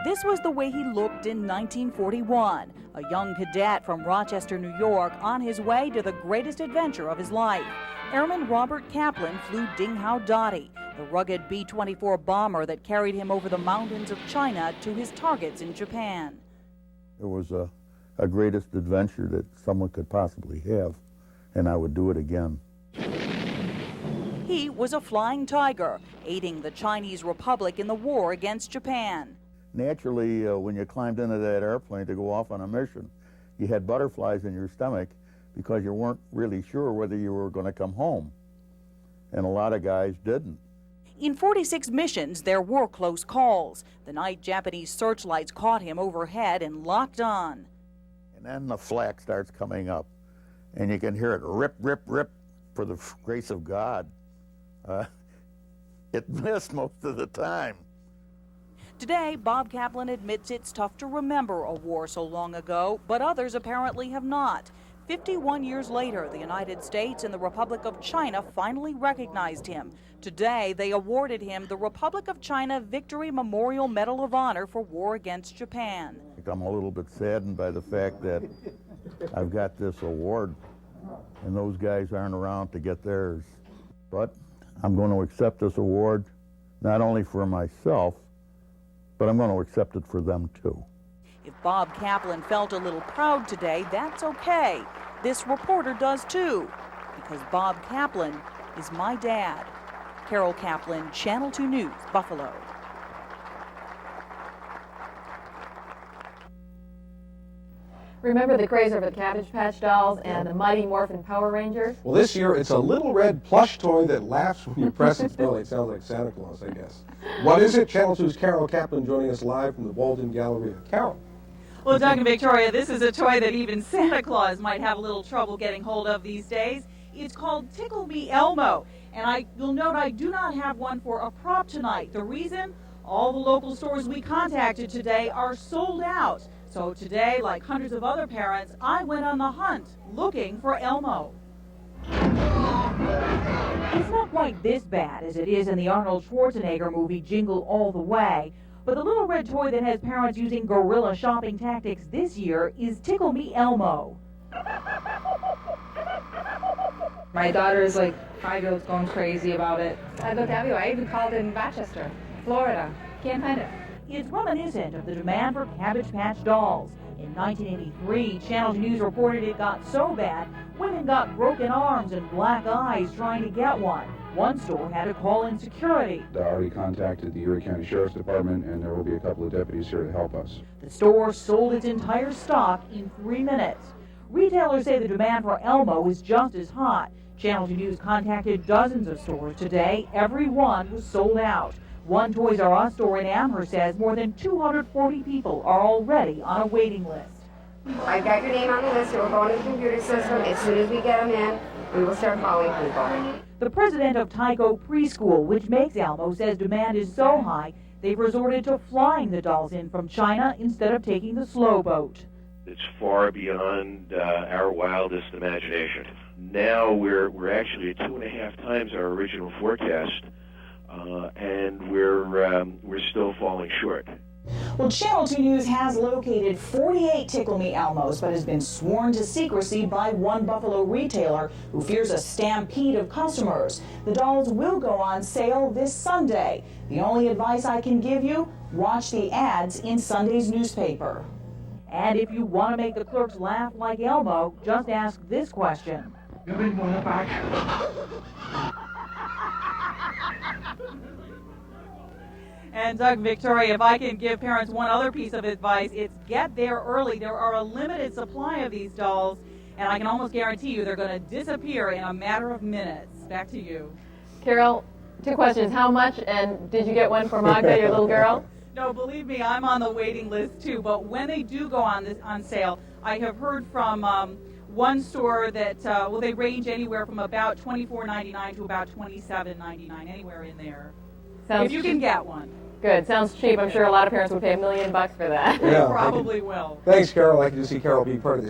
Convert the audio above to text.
This was the way he looked in 1941, a young cadet from Rochester, New York, on his way to the greatest adventure of his life. Airman Robert Kaplan flew Ding Hao Dottie, the rugged B-24 bomber that carried him over the mountains of China to his targets in Japan. It was a greatest adventure that someone could possibly have, and I would do it again. He was a flying tiger, aiding the Chinese Republic in the war against Japan. Naturally, when you climbed into that airplane to go off on a mission, you had butterflies in your stomach because you weren't really sure whether you were going to come home. And a lot of guys didn't. In 46 missions, there were close calls. The night Japanese searchlights caught him overhead and locked on. And then the flak starts coming up, and you can hear it rip, rip, rip, for the grace of God. It missed most of the time. Today, Bob Kaplan admits it's tough to remember a war so long ago, but others apparently have not. 51 years later, the United States and the Republic of China finally recognized him. Today, they awarded him the Republic of China Victory Memorial Medal of Honor for war against Japan. I'm a little bit saddened by the fact that I've got this award, and those guys aren't around to get theirs. But I'm going to accept this award, not only for myself, but I'm going to accept it for them too. If Bob Kaplan felt a little proud today, that's okay. This reporter does too, because Bob Kaplan is my dad. Carol Kaplan, Channel 2 News, Buffalo. Remember the craze over the Cabbage Patch Dolls and the Mighty Morphin Power Rangers? Well, this year it's a little red plush toy that laughs when you press its belly. It sounds like Santa Claus, I guess. What is it? Channel 2's Carol Kaplan joining us live from the Walden Galleria. Carol. Well, Doug and Victoria, this is a toy that even Santa Claus might have a little trouble getting hold of these days. It's called Tickle Me Elmo, and you'll note I do not have one for a prop tonight. The reason? All the local stores we contacted today are sold out. So today, like hundreds of other parents, I went on the hunt looking for Elmo. It's not quite this bad as it is in the Arnold Schwarzenegger movie Jingle All the Way, but the little red toy that has parents using guerrilla shopping tactics this year is Tickle Me Elmo. My daughter is like 5-year-old going crazy about it. I looked everywhere. I even called in Rochester, Florida. Can't find it. It's reminiscent of the demand for Cabbage Patch Dolls. In 1983, Channel 2 News reported it got so bad, women got broken arms and black eyes trying to get one. One store had to call in security. I already contacted the Erie County Sheriff's Department, and there will be a couple of deputies here to help us. The store sold its entire stock in 3 minutes. Retailers say the demand for Elmo is just as hot. Channel 2 News contacted dozens of stores today. Every one was sold out. One Toys R Us store in Amherst says more than 240 people are already on a waiting list. I've got your name on the list. It will go into the computer system. As soon as we get them in, we will start calling people. The president of Tyco Preschool, which makes Elmo, says demand is so high they've resorted to flying the dolls in from China instead of taking the slow boat. It's far beyond our wildest imagination. Now we're actually at 2.5 times our original forecast. And we're still falling short. Well, Channel 2 News has located 48 Tickle Me Elmos, but has been sworn to secrecy by one Buffalo retailer who fears a stampede of customers. The dolls will go on sale this Sunday. The only advice I can give you, watch the ads in Sunday's newspaper. And if you want to make the clerks laugh like Elmo, just ask this question. And Doug, Victoria, if I can give parents one other piece of advice, it's get there early. There are a limited supply of these dolls, and I can almost guarantee you they're going to disappear in a matter of minutes. Back to you. Carol, 2 questions. How much, and did you get one for Magda, your little girl? No, believe me, I'm on the waiting list too. But when they do go on sale, I have heard from one store that they range anywhere from about $24.99 to about $27.99, anywhere in there. Sounds if you can get one. Good. Sounds cheap. I'm sure a lot of parents would pay $1 million for that. Yeah, Probably will. Thanks, Carol. I can just see Carol being part of this.